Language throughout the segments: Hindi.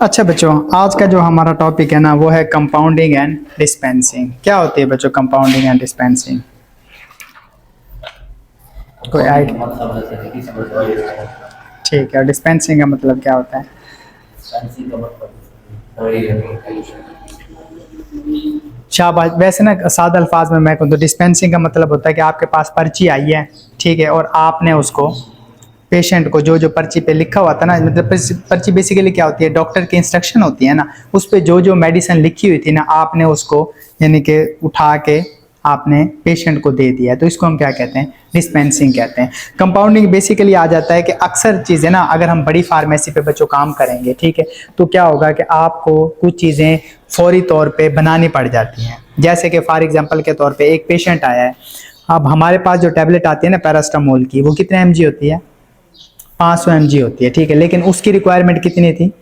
अच्छा बच्चों, आज का जो हमारा टॉपिक है ना वो है कंपाउंडिंग एंड डिस्पेंसिंग। क्या होती है बच्चों कंपाउंडिंग एंड डिस्पेंसिंग? कोई आइडिया? ठीक है, डिस्पेंसिंग का मतलब क्या होता है? शाबाश। वैसे ना सादा अल्फाज में मैं कहूँ तो डिस्पेंसिंग का मतलब होता है कि आपके पास पर्ची आई है, ठीक है, और आपने उसको पेशेंट को जो जो पर्ची पे लिखा हुआ था ना, मतलब पर्ची बेसिकली क्या होती है, डॉक्टर की इंस्ट्रक्शन होती है ना, उस पे जो जो मेडिसिन लिखी हुई थी ना आपने उसको यानी कि उठा के आपने पेशेंट को दे दिया, तो इसको हम क्या कहते हैं? डिस्पेंसिंग कहते हैं। कंपाउंडिंग बेसिकली आ जाता है कि अक्सर चीज़ें ना अगर हम बड़ी फार्मेसी पे बच्चों काम करेंगे, ठीक है, तो क्या होगा कि आपको कुछ चीज़ें फौरी तौर पे बनानी पड़ जाती हैं। जैसे कि फॉर एग्जांपल के तौर पे एक पेशेंट आया है, अब हमारे पास जो टैबलेट आती है ना पैरास्टामोल की, वो कितने mg होती है? 500 mg होती है, ठीक है, लेकिन उसकी रिक्वायरमेंट कितनी थी?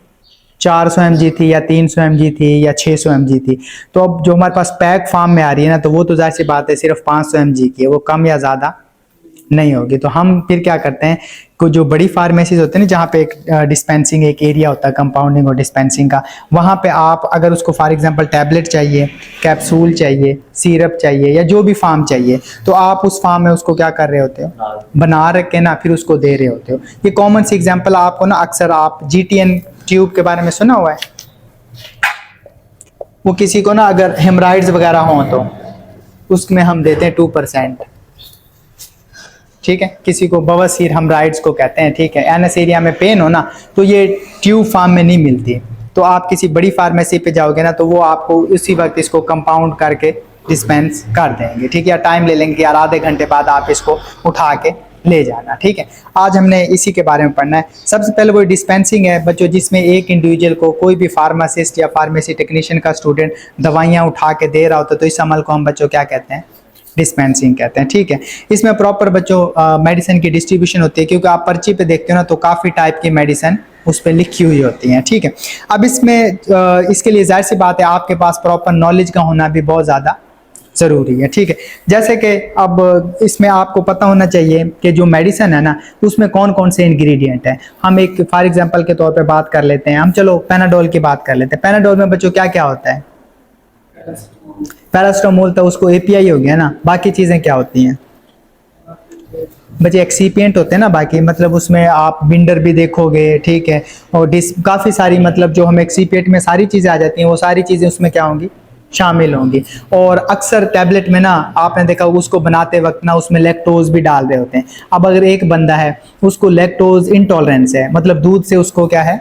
400 mg थी या 300 mg थी या 600 mg थी। तो अब जो हमारे पास पैक फॉर्म में आ रही है ना, तो वो तो जाहिर सी बात है सिर्फ 500 mg की है, वो कम या ज़्यादा नहीं होगी। तो हम फिर क्या करते हैं, को जो बड़ी फार्मेसीज होते हैं ना जहाँ पे एक डिस्पेंसिंग एक एरिया होता है कंपाउंडिंग और डिस्पेंसिंग का, वहाँ पे आप अगर उसको फॉर एग्जांपल टैबलेट चाहिए, कैप्सूल चाहिए, सिरप चाहिए या जो भी फार्म चाहिए, तो आप उस फार्म में उसको क्या कर रहे होते हो? बना रख के ना फिर उसको दे रहे होते हो। ये कॉमन सी एग्जाम्पल आपको ना अक्सर आप GTN ट्यूब के बारे में सुना हुआ है। वो किसी को ना अगर हेमराइड्स वगैरह हों तो उसमें हम देते हैं 2%, ठीक है, किसी को बवासीर हेमराइड्स को कहते हैं, ठीक है, एनस एरिया में पेन हो ना, तो ये ट्यूब फार्म में नहीं मिलती, तो आप किसी बड़ी फार्मेसी पे जाओगे ना तो वो आपको उसी वक्त इसको कंपाउंड करके डिस्पेंस कर देंगे, ठीक है, या टाइम ले लेंगे यार आधे घंटे बाद आप इसको उठा के ले जाना, ठीक है। आज हमने इसी के बारे में पढ़ना है। सबसे पहले वो डिस्पेंसिंग है बच्चों, जिसमें एक इंडिविजुअल को कोई भी फार्मासिस्ट या फार्मेसी टेक्नीशियन का स्टूडेंट दवाइयाँ उठा के दे रहा होता है, तो इस अमल को हम बच्चों क्या कहते हैं? डिस्पेंसिंग कहते हैं, ठीक है। इसमें प्रॉपर बच्चों मेडिसिन की डिस्ट्रीब्यूशन होती है, क्योंकि आप पर्ची पे देखते हो ना तो काफ़ी टाइप की मेडिसिन उस पर लिखी हुई होती हैं, ठीक है। अब इसमें इसके लिए जाहिर सी बात है आपके पास प्रॉपर नॉलेज का होना भी बहुत ज़्यादा ज़रूरी है, ठीक है। जैसे कि अब इसमें आपको पता होना चाहिए कि जो मेडिसिन है ना उसमें कौन कौन से इंग्रेडिएंट हैं। हम एक फॉर एग्जांपल के तौर पे बात कर लेते हैं, हम चलो पैनाडोल की बात कर लेते हैं। पैनाडोल में बच्चों क्या क्या होता है? पैरास्टामोल, तो उसको API हो गया ना, बाकी चीज़ें क्या होती हैं बच्चे? एक्सीपिएंट होते हैं ना बाकी, मतलब उसमें आप बिंडर भी देखोगे, ठीक है, और काफ़ी सारी मतलब जो हम एक्सीपिएंट में सारी चीज़ें आ जाती हैं, वो सारी चीज़ें उसमें क्या होंगी? शामिल होंगी। और अक्सर टैबलेट में ना आपने देखा उसको बनाते वक्त ना उसमें लैक्टोज भी डाल रहे होते हैं। अब अगर एक बंदा है उसको लैक्टोज इंटॉलरेंस है, मतलब दूध से उसको क्या है?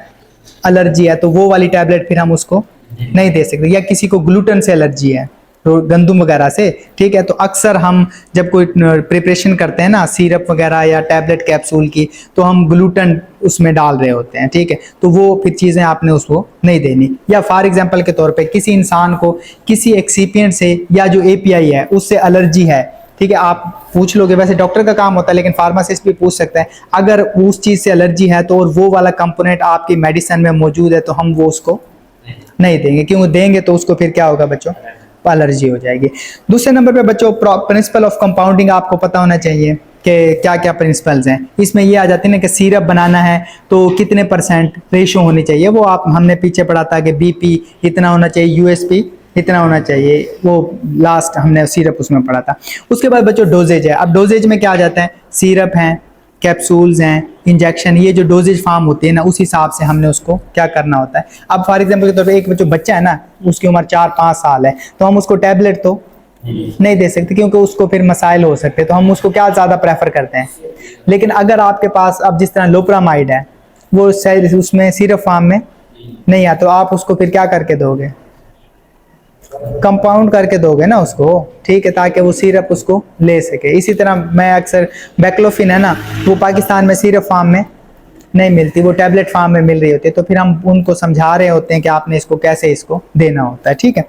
एलर्जी है, तो वो वाली टैबलेट फिर हम उसको नहीं दे सकते। या किसी को ग्लूटेन से एलर्जी है, तो गंदम वगैरह से, ठीक है, तो अक्सर हम जब कोई प्रिपरेशन करते हैं ना सिरप वगैरह या टैबलेट कैप्सूल की, तो हम ग्लूटेन उसमें डाल रहे होते हैं, ठीक है, तो वो फिर चीज़ें आपने उसको नहीं देनी। या फॉर एग्जांपल के तौर पे किसी इंसान को किसी एक्सीपिएंट से या जो API है उससे एलर्जी है, ठीक है, आप पूछ लोगे, वैसे डॉक्टर का काम होता है लेकिन फार्मासिस्ट भी पूछ सकता है, अगर उस चीज़ से एलर्जी है तो और वो वाला कंपोनेंट आपकी मेडिसिन में मौजूद है तो हम वो उसको नहीं देंगे, क्योंकि देंगे तो उसको फिर क्या होगा बच्चों? एलर्जी हो जाएगी। दूसरे नंबर पे बच्चों प्रिंसिपल ऑफ कंपाउंडिंग आपको पता होना चाहिए कि क्या क्या प्रिंसिपल्स हैं। इसमें ये आ जाती है ना कि सिरप बनाना है तो कितने % रेशो होनी चाहिए, वो आप हमने पीछे पढ़ा था कि BP इतना होना चाहिए, USP इतना होना चाहिए, वो लास्ट हमने सिरप उसमें पढ़ा था। उसके बाद बच्चों डोजेज है। अब डोजेज में क्या आ जाता है? सिरप हैं, कैप्सूल्स हैं, इंजेक्शन, ये जो डोजेज फार्म होती है ना उस हिसाब से हमने उसको क्या करना होता है। अब फॉर एग्जांपल के तौर पे एक जो बच्चा है ना उसकी उम्र 4-5 साल है, तो हम उसको टैबलेट तो नहीं दे सकते क्योंकि उसको फिर मसाइल हो सकते हैं, तो हम उसको क्या ज़्यादा प्रेफर करते हैं। लेकिन अगर आपके पास अब जिस तरह लोप्रामाइड है वो उसमें सिरप फार्म में नहीं है, तो आप उसको फिर क्या करके दोगे? कंपाउंड करके दोगे ना उसको, ठीक है, ताकि वो सिरप उसको ले सके। इसी तरह मैं अक्सर बैक्लोफिन है ना, वो पाकिस्तान में सिरप फार्म में नहीं मिलती, वो टैबलेट फार्म में मिल रही होती है, तो फिर हम उनको समझा रहे होते हैं कि आपने इसको कैसे इसको देना होता है, ठीक है।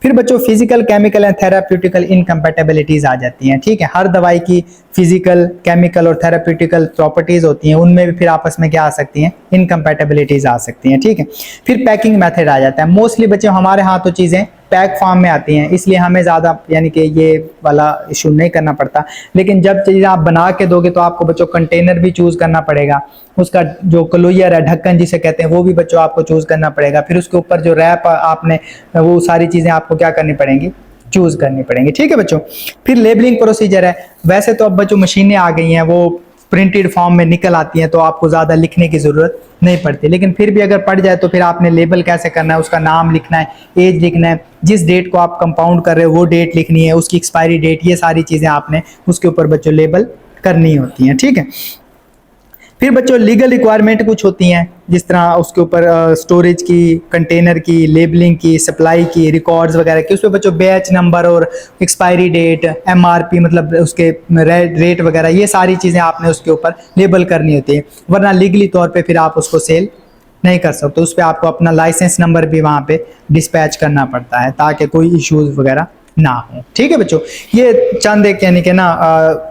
फिर बच्चों फिजिकल, केमिकल एंड थेराप्यूटिकल इनकम्पैटिबिलिटीज आ जाती हैं, ठीक है। हर दवाई की फिजिकल, केमिकल और थेराप्यूटिकल प्रॉपर्टीज होती हैं, उनमें भी फिर आपस में क्या आ सकती हैं? इनकम्पैटिबिलिटीज आ सकती हैं, ठीक है। फिर पैकिंग मेथड आ जाता है। मोस्टली बच्चों हमारे यहाँ तो चीज़ें पैक फॉर्म में आती हैं, इसलिए हमें ज़्यादा यानी कि ये वाला इशू नहीं करना पड़ता। लेकिन जब चीज़ें आप बना के दोगे तो आपको बच्चों कंटेनर भी चूज़ करना पड़ेगा, उसका जो क्लोजर है, ढक्कन जिसे कहते हैं, वो भी बच्चों आपको चूज़ करना पड़ेगा। फिर उसके ऊपर जो रैप आपने, वो सारी चीज़ें आपको क्या करनी पड़ेंगी, चूज़ करनी पड़ेंगी। ठीक है बच्चों। फिर लेबलिंग प्रोसीजर है। वैसे तो अब बच्चों मशीनें आ गई हैं, वो प्रिंटेड फॉर्म में निकल आती हैं, तो आपको ज़्यादा लिखने की ज़रूरत नहीं पड़ती। लेकिन फिर भी अगर पड़ जाए तो फिर आपने लेबल कैसे करना है, उसका नाम लिखना है, एज लिखना है, जिस डेट को आप कंपाउंड कर रहे हो वो डेट लिखनी है, उसकी एक्सपायरी डेट, ये सारी चीज़ें आपने उसके ऊपर बच्चों लेबल करनी होती हैं। ठीक है। फिर बच्चों लीगल रिक्वायरमेंट कुछ होती हैं, जिस तरह उसके ऊपर स्टोरेज की, कंटेनर की, लेबलिंग की, सप्लाई की, रिकॉर्ड्स वगैरह की, उसमें बच्चों बैच नंबर और एक्सपायरी डेट, एमआरपी मतलब उसके रेट वगैरह, ये सारी चीज़ें आपने उसके ऊपर लेबल करनी होती है, वरना लीगली तौर पे फिर आप उसको सेल नहीं कर सकते। उस पर आपको अपना लाइसेंस नंबर भी वहाँ पे डिस्पैच करना पड़ता है, ताकि कोई इश्यूज वगैरह ना हो। ठीक है बच्चों, ये चंद एक यानी कि ना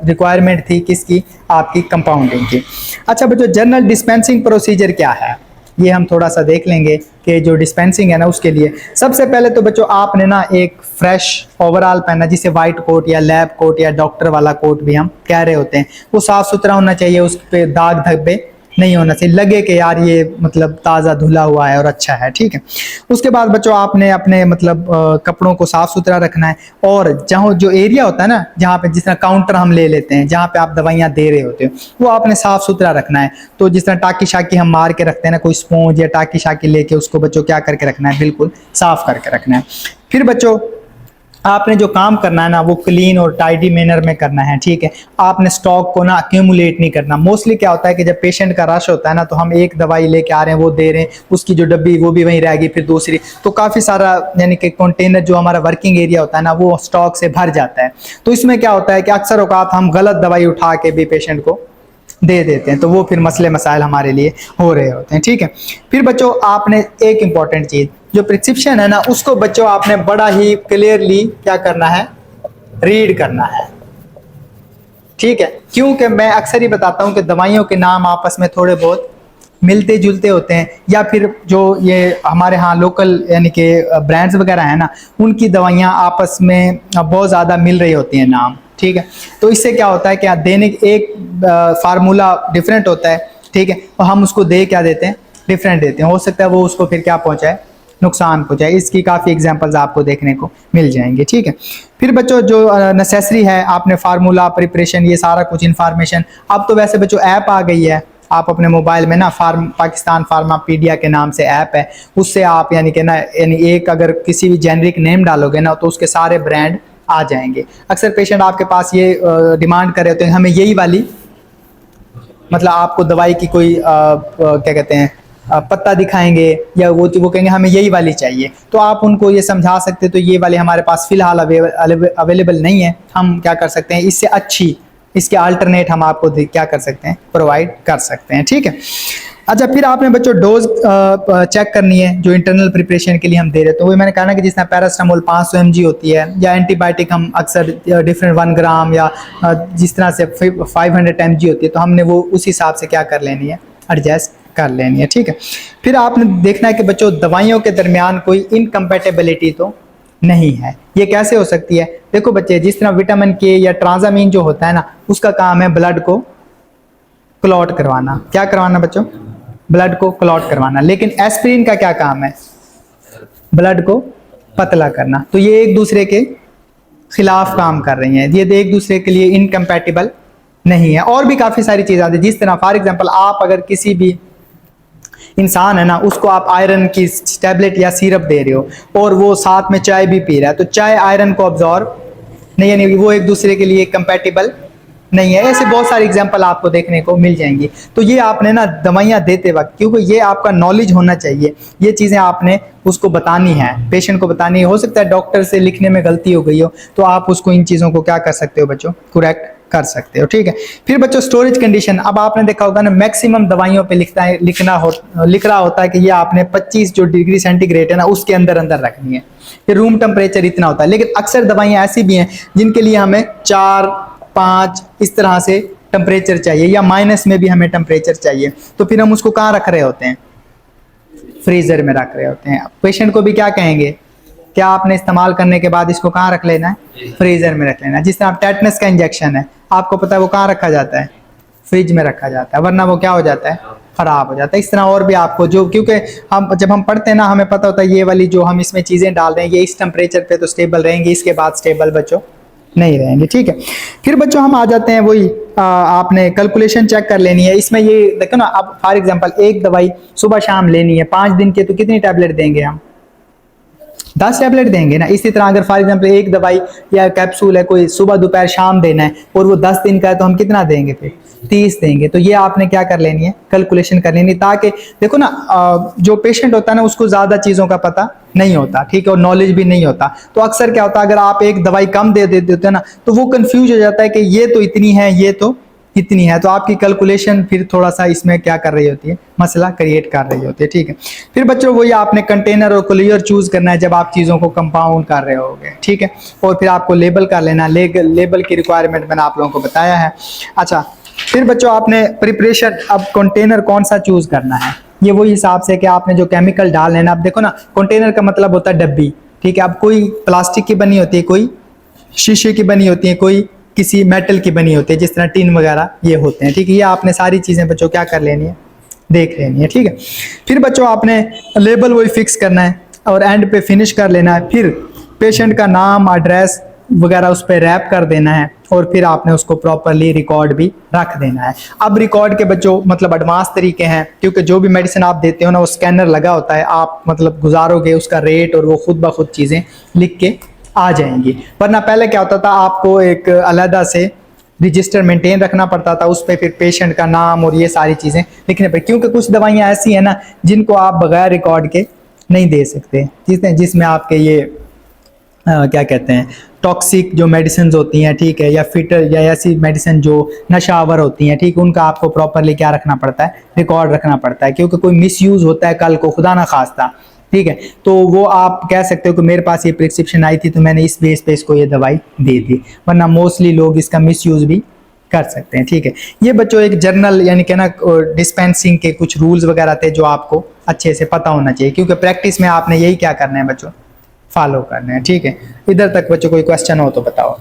रिक्वायरमेंट थी किसकी, आपकी कंपाउंडिंग की। अच्छा बच्चों, जनरल डिस्पेंसिंग प्रोसीजर क्या है, ये हम थोड़ा सा देख लेंगे कि जो डिस्पेंसिंग है ना, उसके लिए सबसे पहले तो बच्चों आपने ना एक फ्रेश ओवरऑल पहनना, जिसे वाइट कोट या लैब कोट या डॉक्टर वाला कोट भी हम कह रहे होते हैं, वो साफ सुथरा होना चाहिए, उस पर दाग धब्बे नहीं होना चाहिए, लगे कि यार ये मतलब ताज़ा धुला हुआ है और अच्छा है। ठीक है। उसके बाद बच्चों आपने अपने मतलब कपड़ों को साफ सुथरा रखना है, और जहाँ जो एरिया होता है ना, जहाँ पे जिस तरह काउंटर हम ले लेते हैं, जहाँ पे आप दवाइयाँ दे रहे होते हो, वो आपने साफ सुथरा रखना है। तो जिस तरह टाकी शाकी हम मार के रखते हैं ना, कोई स्पॉन्ज या टाकी शाकी लेके उसको बच्चों क्या करके रखना है, बिल्कुल साफ करके रखना है। फिर बच्चों आपने जो काम करना है ना, वो क्लीन और टाइडी मैनर में करना है। ठीक है। आपने स्टॉक को ना अक्यूमुलेट नहीं करना। मोस्टली क्या होता है कि जब पेशेंट का रश होता है ना, तो हम एक दवाई लेके आ रहे हैं, वो दे रहे हैं, उसकी जो डब्बी वो भी वहीं रहेगी, फिर दूसरी, तो काफ़ी सारा यानी कि कंटेनर जो हमारा वर्किंग एरिया होता है ना, वो स्टॉक से भर जाता है। तो इसमें क्या होता है कि अक्सर औकात हम गलत दवाई उठा के भी पेशेंट को दे देते हैं, तो वो फिर मसले मसाइल हमारे लिए हो रहे होते हैं। ठीक है। फिर बच्चों आपने एक इंपॉर्टेंट चीज़, जो प्रिस्क्रिप्शन है ना, उसको बच्चों आपने बड़ा ही क्लियरली क्या करना है, रीड करना है। ठीक है। क्योंकि मैं अक्सर ही बताता हूँ कि दवाइयों के नाम आपस में थोड़े बहुत मिलते जुलते होते हैं, या फिर जो ये हमारे यहाँ लोकल यानी कि ब्रांड्स वगैरह हैं ना, उनकी दवाइयाँ आपस में बहुत ज़्यादा मिल रही होती हैं नाम। ठीक है। तो इससे क्या होता है कि देने एक फार्मूला डिफरेंट होता है। ठीक है। और हम उसको दे क्या देते हैं, डिफरेंट देते हैं, हो सकता है वो उसको फिर क्या पहुँचाए, नुकसान पहुँचाए। इसकी काफ़ी एग्जांपल्स आपको देखने को मिल जाएंगे। ठीक है। फिर बच्चों जो नेसेसरी है, आपने फार्मूला, प्रिपरेशन, ये सारा कुछ इन्फॉर्मेशन, अब तो वैसे बच्चों ऐप आ गई है, आप अपने मोबाइल में ना पाकिस्तान फार्मापीडिया के नाम से ऐप है, उससे आप यानी कि ना यानी एक अगर किसी भी जेनरिक नेम डालोगे ना, तो उसके सारे ब्रांड आ जाएंगे। अक्सर पेशेंट आपके पास ये डिमांड कर रहे होते हैं, हमें यही वाली, मतलब आपको दवाई की कोई क्या कहते हैं पत्ता दिखाएंगे, या वो कहेंगे हमें यही वाली चाहिए, तो आप उनको ये समझा सकते हैं तो ये वाली हमारे पास फिलहाल अवेलेबल नहीं है, हम क्या कर सकते हैं, इससे अच्छी, इसके अल्टरनेट हम आपको क्या कर सकते हैं, प्रोवाइड कर सकते हैं। ठीक है। अच्छा, फिर आपने बच्चों डोज चेक करनी है, जो इंटरनल प्रिपरेशन के लिए हम दे रहे हैं। तो वही मैंने कहा ना कि जिस तरह पैरास्टामोल 500 mg होती है, या एंटीबायोटिक हम अक्सर डिफरेंट 1 ग्राम या जिस तरह से 500 mg होती है, तो हमने वो उस हिसाब से क्या कर लेनी है, एडजस्ट कर लेनी है। ठीक है। फिर आपने देखना है कि बच्चों दवाइयों के दरमियान कोई इनकम्पेटेबिलिटी तो नहीं है। ये कैसे हो सकती है, देखो बच्चे, जिस तरह विटामिन के या ट्रांजामीन जो होता है ना, उसका काम है ब्लड को क्लॉट करवाना। क्या करवाना बच्चों, ब्लड को क्लॉट करवाना। लेकिन एस्पिरिन का क्या काम है, ब्लड को पतला करना। तो ये एक दूसरे के खिलाफ काम कर रही हैं, ये एक दूसरे के लिए इनकम्पैटिबल नहीं है। और भी काफ़ी सारी चीज़ें आती है, जिस तरह फॉर एग्जांपल आप अगर किसी भी इंसान है ना, उसको आप आयरन की टैबलेट या सिरप दे रहे हो, और वो साथ में चाय भी पी रहा है, तो चाय आयरन को ऑब्जॉर्व नहीं, यानी वो एक दूसरे के लिए कंपैटिबल नहीं है। ऐसे बहुत सारी एग्जांपल आपको देखने को मिल जाएंगी। तो ये आपने ना दवाइयाँ देते वक्त, क्योंकि ये आपका नॉलेज होना चाहिए, ये चीज़ें आपने उसको बतानी है, पेशेंट को बतानी है। हो सकता है डॉक्टर से लिखने में गलती हो गई हो, तो आप उसको इन चीज़ों को क्या कर सकते हो बच्चों, करेक्ट कर सकते हो। ठीक है। फिर बच्चों स्टोरेज कंडीशन, अब आपने देखा होगा ना, मैक्सिमम दवाइयों पे लिख रहा होता है कि ये आपने 25 जो डिग्री सेंटीग्रेड है ना, उसके अंदर रखनी है, फिर रूम टेम्परेचर इतना होता है। लेकिन अक्सर दवाइयाँ ऐसी भी हैं जिनके लिए हमें 4, 5 इस तरह से टेम्परेचर चाहिए, या माइनस में भी हमें टेम्परेचर चाहिए, तो फिर हम उसको कहाँ रख रहे होते हैं, फ्रीजर में रख रहे होते हैं। पेशेंट को भी क्या कहेंगे, क्या आपने इस्तेमाल करने के बाद इसको कहाँ रख लेना है, फ्रीजर में रख लेना है। जिस तरह टेटनस का इंजेक्शन है, आपको पता है वो कहाँ रखा जाता है, फ्रिज में रखा जाता है, वरना वो क्या हो जाता है, खराब हो जाता है। इस तरह और भी आपको जो, क्योंकि हम जब हम पढ़ते हैं ना, हमें पता होता है ये वाली जो हम इसमें चीज़ें डाल रहे हैं ये इस टेम्परेचर पे तो स्टेबल रहेंगी, इसके बाद स्टेबल बच्चों नहीं रहेंगे, ठीक है। फिर बच्चों हम आ जाते हैं वही, आपने कैलकुलेशन चेक कर लेनी है। इसमें ये देखो ना, अब फॉर एग्जांपल एक दवाई सुबह शाम लेनी है, 5 दिन के, तो कितनी टैबलेट देंगे हम, 10 टैबलेट देंगे ना। इसी तरह अगर फॉर एग्जांपल एक दवाई या कैप्सूल है कोई सुबह दोपहर शाम देना है और वो 10 दिन का है, तो हम कितना देंगे, फिर 30 देंगे। तो ये आपने क्या कर लेनी है, कैलकुलेशन कर लेनी, ताकि देखो ना जो पेशेंट होता है ना उसको ज्यादा चीजों का पता नहीं होता, ठीक है, और नॉलेज भी नहीं होता। तो अक्सर क्या होता है, अगर आप एक दवाई कम दे देते हो ना, तो वो कंफ्यूज हो जाता है कि ये तो इतनी है, ये तो इतनी है। तो आपकी कैलकुलेशन फिर थोड़ा सा इसमें क्या कर रही होती है, मसला क्रिएट कर रही होती है, ठीक है। फिर बच्चों वही आपने कंटेनर और क्लियर चूज करना है जब आप चीज़ों को कंपाउंड कर रहे होगे, ठीक है। और फिर आपको लेबल कर लेना, लेबल की रिक्वायरमेंट मैंने आप लोगों को बताया है। अच्छा, फिर बच्चों आपने प्रिपरेशन, अब कंटेनर कौन सा चूज करना है, ये वही हिसाब से कि आपने जो केमिकल डाल लेना। अब देखो ना, कंटेनर का मतलब होता है डब्बी, ठीक है। अब कोई प्लास्टिक की बनी होती है, कोई शीशे की बनी होती है, कोई किसी मेटल की बनी होती है, जिस तरह टिन वगैरह ये होते हैं, ठीक है। ये आपने सारी चीज़ें बच्चों क्या कर लेनी है, देख लेनी है, ठीक है। फिर बच्चों आपने लेबल वही फिक्स करना है और एंड पे फिनिश कर लेना है। फिर पेशेंट का नाम, एड्रेस वगैरह उस पर रैप कर देना है और फिर आपने उसको प्रॉपरली रिकॉर्ड भी रख देना है। अब रिकॉर्ड के बच्चों मतलब एडवांस तरीके हैं, क्योंकि जो भी मेडिसिन आप देते हो ना वो स्कैनर लगा होता है, आप मतलब गुजारोगे उसका रेट और वो खुद ब खुद चीज़ें लिख के आ जाएंगी। वरना पहले क्या होता था, आपको एक अलहदा से रजिस्टर मेंटेन रखना पड़ता था, उस पर फिर पेशेंट का नाम और ये सारी चीज़ें लिखने पड़ती, क्योंकि कुछ दवाइयाँ ऐसी हैं ना जिनको आप बगैर रिकॉर्ड के नहीं दे सकते, जिसमें आपके ये क्या कहते हैं, टॉक्सिक जो मेडिसिन होती हैं, ठीक है, या फिटर या ऐसी मेडिसिन जो नशावर होती हैं, ठीक, उनका आपको प्रॉपरली क्या रखना पड़ता है, रिकॉर्ड रखना पड़ता है। क्योंकि कोई मिसयूज होता है कल को, खुदा ना खास्ता, ठीक है, तो वो आप कह सकते हो कि मेरे पास ये प्रिस्क्रिप्शन आई थी तो मैंने इस बेस पे इसको ये दवाई दे दी, वरना मोस्टली लोग इसका मिसयूज भी कर सकते हैं, ठीक है। ये बच्चों एक जर्नल यानी कि ना डिस्पेंसिंग के कुछ रूल्स वगैरह थे जो आपको अच्छे से पता होना चाहिए, क्योंकि प्रैक्टिस में आपने यही क्या करना है बच्चों, फॉलो करना है, ठीक है। इधर तक बच्चों कोई क्वेश्चन हो तो बताओ।